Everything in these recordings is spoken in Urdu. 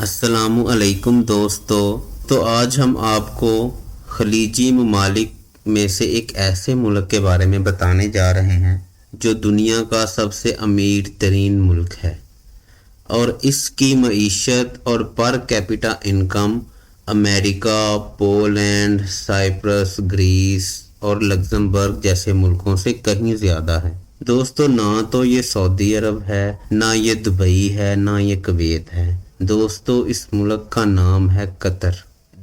السلام علیکم دوستو، تو آج ہم آپ کو خلیجی ممالک میں سے ایک ایسے ملک کے بارے میں بتانے جا رہے ہیں جو دنیا کا سب سے امیر ترین ملک ہے اور اس کی معیشت اور پر کیپٹا انکم امریکہ، پولینڈ، سائپرس، گریس اور لگزمبرگ جیسے ملکوں سے کہیں زیادہ ہے۔ دوستو، نہ تو یہ سعودی عرب ہے، نہ یہ دبئی ہے، نہ یہ کویت ہے۔ دوستو، اس ملک کا نام ہے قطر۔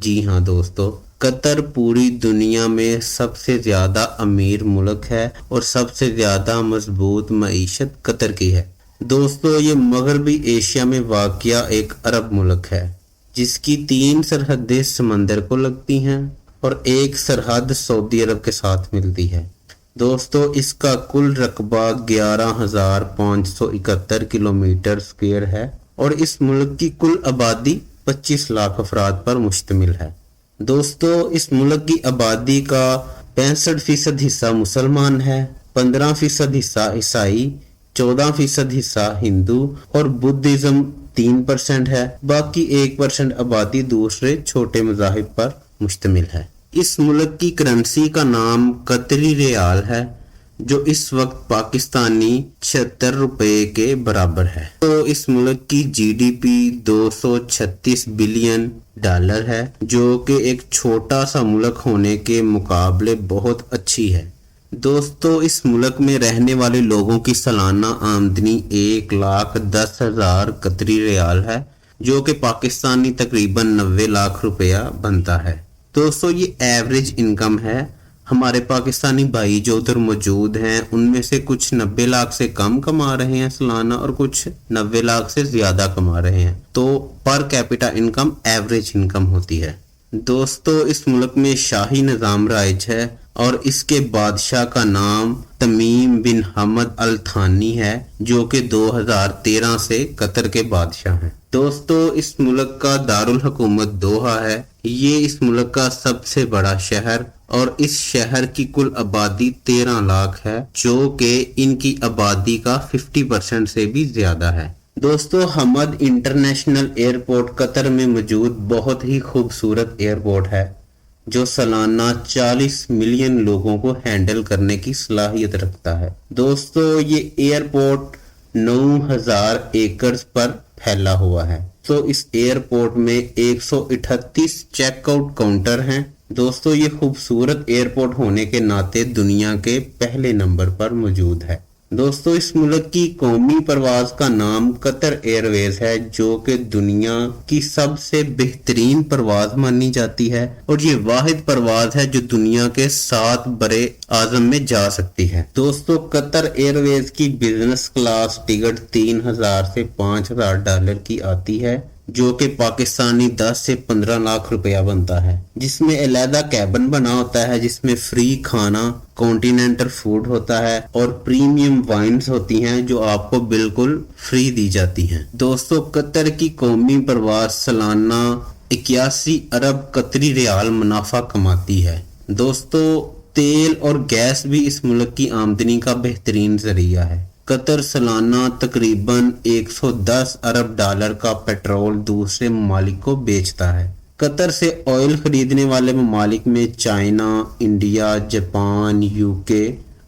جی ہاں دوستو، قطر پوری دنیا میں سب سے زیادہ امیر ملک ہے اور سب سے زیادہ مضبوط معیشت قطر کی ہے۔ دوستو، یہ مغربی ایشیا میں واقع ایک عرب ملک ہے جس کی 3 سرحدیں سمندر کو لگتی ہیں اور ایک سرحد سعودی عرب کے ساتھ ملتی ہے۔ دوستو، اس کا کل رقبہ 11,571 کلومیٹر اسکوائر ہے اور اس ملک کی کل آبادی 25 لاکھ افراد پر مشتمل ہے۔ دوستو، اس ملک کی آبادی کا 65% حصہ مسلمان ہے، 15% حصہ عیسائی، 14% حصہ ہندو اور بدھزم 3% ہے۔ باقی 1% آبادی دوسرے چھوٹے مذاہب پر مشتمل ہے۔ اس ملک کی کرنسی کا نام قطری ریال ہے جو اس وقت پاکستانی 76 روپے کے برابر ہے۔ تو اس ملک کی G D P 236 billion dollar ہے جو کہ ایک چھوٹا سا ملک ہونے کے مقابلے بہت اچھی ہے۔ دوستو، اس ملک میں رہنے والے لوگوں کی سالانہ آمدنی 1,10,000 قطری ریال ہے جو کہ پاکستانی تقریباً 90 لاکھ روپیہ بنتا ہے۔ دوستو، یہ ایوریج انکم ہے۔ ہمارے پاکستانی بھائی جو ادھر موجود ہیں ان میں سے کچھ 90 لاکھ سے کم کما رہے ہیں سالانہ اور کچھ 90 لاکھ سے زیادہ کما رہے ہیں، تو per capita income average income ہوتی ہے۔ دوستو، اس ملک میں شاہی نظام رائج ہے اور اس کے بادشاہ کا نام تمیم بن حمد الثانی ہے جو کہ 2013 سے قطر کے بادشاہ ہیں۔ دوستو، اس ملک کا دارالحکومت دوحہ ہے۔ یہ اس ملک کا سب سے بڑا شہر اور اس شہر کی کل آبادی 13 لاکھ ہے جو کہ ان کی آبادی کا 50% سے بھی زیادہ ہے۔ دوستو، حمد انٹرنیشنل ایئرپورٹ قطر میں موجود بہت ہی خوبصورت ایئرپورٹ ہے جو سالانہ 40 ملین لوگوں کو ہینڈل کرنے کی صلاحیت رکھتا ہے۔ دوستو، یہ ایئرپورٹ 9,000 ایکڑز پر پھیلا ہوا ہے۔ تو اس ایئرپورٹ میں 138 چیک آؤٹ کاؤنٹر ہیں۔ دوستو، یہ خوبصورت ایئرپورٹ ہونے کے ناطے دنیا کے پہلے نمبر پر موجود ہے۔ دوستو، اس ملک کی قومی پرواز کا نام قطر ایئر ویز ہے جو کہ دنیا کی سب سے بہترین پرواز مانی جاتی ہے اور یہ واحد پرواز ہے جو دنیا کے 7 برے اعظم میں جا سکتی ہے۔ دوستو، قطر ایئر ویز کی بزنس کلاس ٹکٹ 3,000 سے 5,000 ڈالر کی آتی ہے جو کہ پاکستانی 10 سے 15 لاکھ روپیہ بنتا ہے، جس میں علیحدہ کیبن بنا ہوتا ہے جس میں فری کھانا، کانٹیننٹل فوڈ ہوتا ہے اور پریمیم وائنز ہوتی ہیں جو آپ کو بالکل فری دی جاتی ہیں۔ دوستو، قطر کی قومی پرواز سالانہ 81 ارب قطری ریال منافع کماتی ہے۔ دوستو، تیل اور گیس بھی اس ملک کی آمدنی کا بہترین ذریعہ ہے۔ قطر سالانہ تقریباً 110 ارب ڈالر کا پیٹرول دوسرے ممالک کو بیچتا ہے۔ قطر سے آئل خریدنے والے ممالک میں چائنا، انڈیا، جاپان، یو کے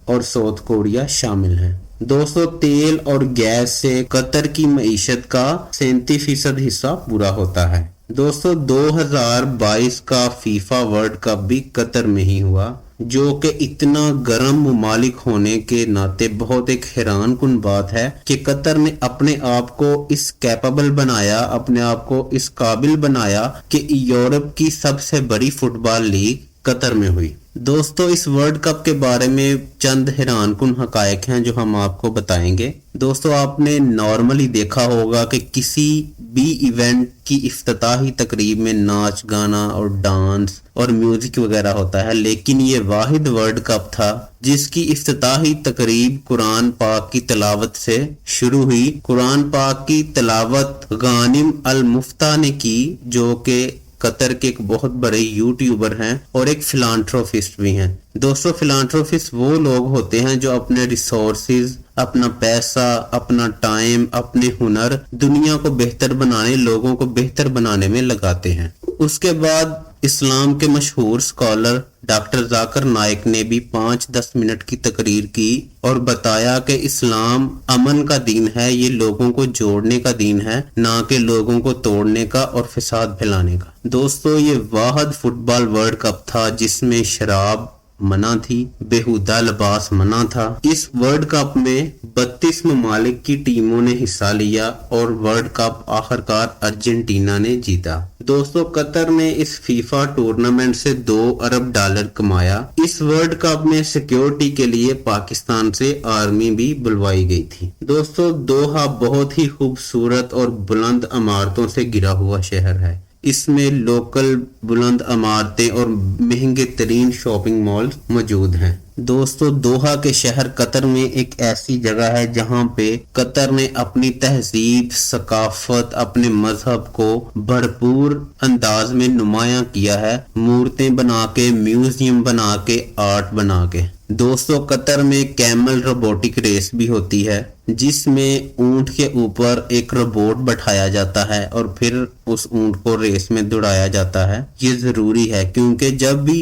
اور ساؤتھ کوریا شامل ہیں۔ دوستو، تیل اور گیس سے قطر کی معیشت کا 37% حصہ پورا ہوتا ہے۔ دوستو، 2022 کا فیفا ورلڈ کپ بھی قطر میں ہی ہوا جو کہ اتنا گرم ممالک ہونے کے ناطے بہت ایک حیران کن بات ہے کہ قطر نے اپنے آپ کو اس کیپیبل بنایا، اپنے آپ کو اس قابل بنایا کہ یورپ کی سب سے بڑی فٹ بال لیگ قطر میں ہوئی۔ دوستو، اس ورلڈ کپ کے بارے میں چند حیران کن حقائق ہیں جو ہم آپ کو بتائیں گے۔ دوستو، آپ نے نارملی دیکھا ہوگا کہ کسی بھی ایونٹ کی افتتاحی تقریب میں ناچ گانا اور ڈانس اور میوزک وغیرہ ہوتا ہے، لیکن یہ واحد ورلڈ کپ تھا جس کی افتتاحی تقریب قرآن پاک کی تلاوت سے شروع ہوئی۔ قرآن پاک کی تلاوت غانم المفتہ نے کی جو کہ قطر کے ایک بہت بڑے یوٹیوبر ہیں اور ایک فلانتھروپسٹ بھی ہیں۔ دوستو، فلانتھروپسٹ وہ لوگ ہوتے ہیں جو اپنے ریسورسز، اپنا پیسہ، اپنا ٹائم، اپنے ہنر دنیا کو بہتر بنانے، لوگوں کو بہتر بنانے میں لگاتے ہیں۔ اس کے بعد اسلام کے مشہور سکالر ڈاکٹر ذاکر نائک نے بھی 5-10 منٹ کی تقریر کی اور بتایا کہ اسلام امن کا دین ہے، یہ لوگوں کو جوڑنے کا دین ہے، نہ کہ لوگوں کو توڑنے کا اور فساد پھیلانے کا۔ دوستو، یہ واحد فٹ بال ورلڈ کپ تھا جس میں شراب منع تھی، بیہودہ لباس منع تھا۔ اس ورلڈ کپ میں 32 ممالک کی ٹیموں نے حصہ لیا اور ورلڈ کپ آخرکار ارجنٹینا نے جیتا۔ دوستو، قطر نے اس فیفا ٹورنامنٹ سے $2 ارب کمایا۔ اس ورلڈ کپ میں سیکیورٹی کے لیے پاکستان سے آرمی بھی بلوائی گئی تھی۔ دوستو، دوحہ بہت ہی خوبصورت اور بلند عمارتوں سے گھرا ہوا شہر ہے۔ اس میں لوکل بلند عمارتیں اور مہنگے ترین شاپنگ مالز موجود ہیں۔ دوستو، دوحہ کے شہر قطر میں ایک ایسی جگہ ہے جہاں پہ قطر نے اپنی تہذیب، ثقافت، اپنے مذہب کو بھرپور انداز میں نمایاں کیا ہے، مورتیں بنا کے، میوزیم بنا کے، آرٹ بنا کے۔ دوستو، قطر میں کیمل روبوٹک ریس بھی ہوتی ہے جس میں اونٹ کے اوپر ایک روبوٹ بٹھایا جاتا ہے اور پھر اس اونٹ کو ریس میں دوڑایا جاتا ہے۔ یہ ضروری ہے کیونکہ جب بھی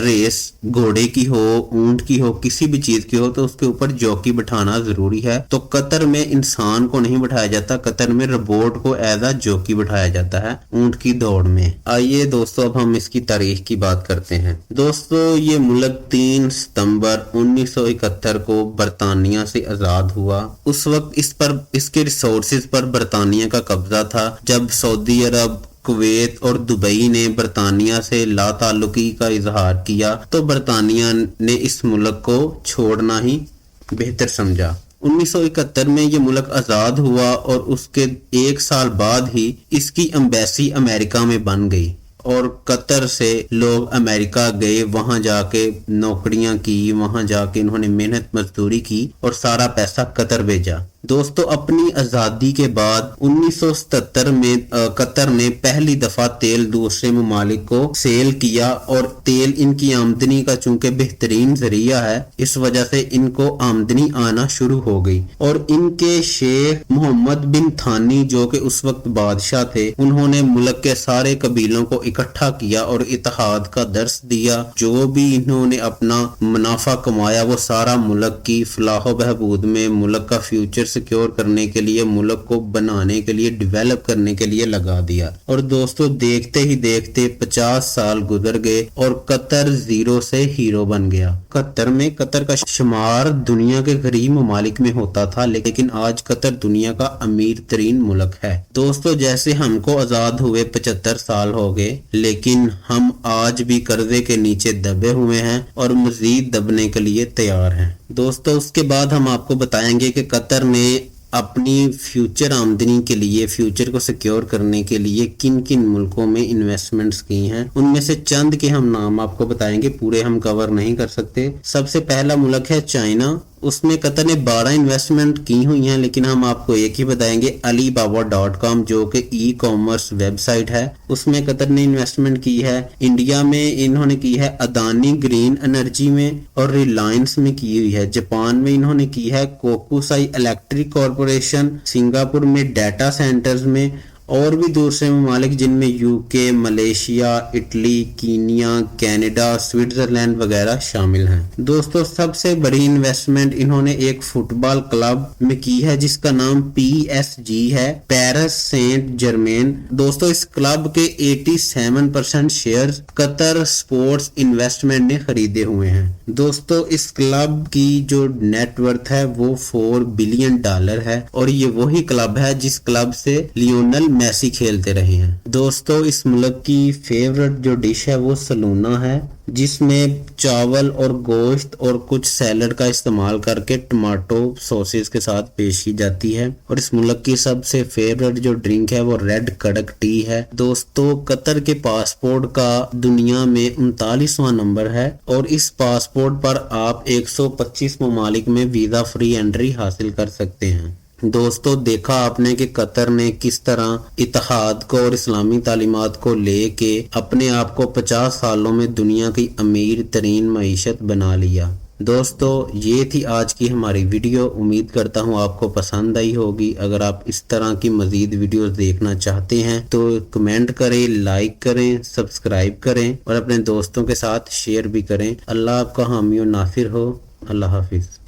ریس گھوڑے کی ہو، اونٹ کی ہو، کسی بھی چیز کی ہو تو اس کے اوپر جوکی بٹھانا ضروری ہے۔ تو قطر میں انسان کو نہیں بٹھایا جاتا، قطر میں روبوٹ کو ایز اے جوکی بٹھایا جاتا ہے اونٹ کی دوڑ میں۔ آئیے دوستو، اب ہم اس کی تاریخ کی بات کرتے ہیں۔ دوستو، یہ ملک 3 ستمبر 1971 کو برطانیہ سے آزاد ہوا۔ اس وقت اس کے ریسورسز پر برطانیہ کا قبضہ تھا۔ جب سعودی عرب، کویت اور دبئی نے برطانیہ سے لا تعلقی کا اظہار کیا تو برطانیہ نے اس ملک کو چھوڑنا ہی بہتر سمجھا۔ 1971 میں یہ ملک آزاد ہوا اور اس کے 1 سال بعد ہی اس کی ایمبیسی امریکہ میں بن گئی اور قطر سے لوگ امریکہ گئے، وہاں جا کے نوکریاں کی، وہاں جا کے انہوں نے محنت مزدوری کی اور سارا پیسہ قطر بھیجا۔ دوستو، اپنی آزادی کے بعد 1977 میں قطر نے پہلی دفعہ تیل دوسرے ممالک کو سیل کیا اور تیل ان کی آمدنی کا چونکہ بہترین ذریعہ ہے، اس وجہ سے ان کو آمدنی آنا شروع ہو گئی اور ان کے شیخ محمد بن تھانی جو کہ اس وقت بادشاہ تھے، انہوں نے ملک کے سارے قبیلوں کو اکٹھا کیا اور اتحاد کا درس دیا۔ جو بھی انہوں نے اپنا منافع کمایا وہ سارا ملک کی فلاح و بہبود میں، ملک کا فیوچر سیکیور کرنے کے لیے، ملک کو بنانے کے لیے، ڈیولپ کرنے کے لیے لگا دیا۔ اور دوستو، دیکھتے ہی دیکھتے 50 سال گزر گئے اور قطر زیرو سے ہیرو بن گیا۔ قطر کا شمار دنیا کے غریب ممالک میں ہوتا تھا، لیکن آج قطر دنیا کا امیر ترین ملک ہے۔ دوستو، جیسے ہم کو آزاد ہوئے 75 سال ہو گئے، لیکن ہم آج بھی قرضے کے نیچے دبے ہوئے ہیں اور مزید دبنے کے لیے تیار ہیں۔ دوستو، اس کے بعد ہم آپ کو بتائیں گے کہ قطر نے اپنی فیوچر آمدنی کے لیے، فیوچر کو سیکیور کرنے کے لیے کن کن ملکوں میں انویسٹمنٹس کی ہیں۔ ان میں سے چند کے ہم نام آپ کو بتائیں گے، پورے ہم کور نہیں کر سکتے۔ سب سے پہلا ملک ہے چائنا، اس میں قطر نے 12 انویسٹمنٹ کی ہوئی ہیں، لیکن ہم آپ کو ایک ہی بتائیں گے، alibaba.com جو کہ ای کامرس ویب سائٹ ہے، اس میں قطر نے انویسٹمنٹ کی ہے۔ انڈیا میں انہوں نے کی ہے اڈانی گرین انرجی میں اور ریلائنس میں کی ہوئی ہے۔ جاپان میں انہوں نے کی ہے کوکوسائی الیکٹرک کارپوریشن، سنگاپور میں ڈیٹا سینٹرز میں، اور بھی دوسرے ممالک جن میں UK، Malaysia, Italy, Kenya, Canada, Switzerland وغیرہ شامل ہیں۔ دوستو، سب سے بڑی انویسٹمنٹ انہوں نے ایک فٹ بال کلب میں کی ہے جس کا نام PSG ہے، پیرس سینٹ جرمین۔ دوستو، اس کلب کے 87% شیئرز قطر سپورٹس انویسٹمنٹ نے خریدے ہوئے ہیں۔ دوستو، اس کلب کی جو نیٹ ورتھ ہے وہ $4 بلین ہے اور یہ وہی کلب ہے جس کلب سے لیونل میسی کھیلتے رہے ہیں۔ دوستو، اس ملک کی فیورٹ جو ڈش ہے وہ سلونا ہے، جس میں چاول اور گوشت اور کچھ سیلڈ کا استعمال کر کے ٹماٹو سوسز کے ساتھ پیش کی جاتی ہے۔ اور اس ملک کی سب سے فیورٹ جو ڈرنک ہے وہ ریڈ کڑک ٹی ہے۔ دوستو، قطر کے پاسپورٹ کا دنیا میں 39واں نمبر ہے اور اس پاسپورٹ پر آپ 125 ممالک میں ویزا فری انٹری حاصل کر سکتے ہیں۔ دوستو، دیکھا آپ نے کہ قطر نے کس طرح اتحاد کو اور اسلامی تعلیمات کو لے کے اپنے آپ کو 50 سالوں میں دنیا کی امیر ترین معیشت بنا لیا۔ دوستو یہ تھی آج کی ہماری ویڈیو، امید کرتا ہوں آپ کو پسند آئی ہوگی۔ اگر آپ اس طرح کی مزید ویڈیوز دیکھنا چاہتے ہیں تو کمنٹ کریں، لائک کریں، سبسکرائب کریں اور اپنے دوستوں کے ساتھ شیئر بھی کریں۔ اللہ آپ کا حامی و ناصر ہو۔ اللہ حافظ۔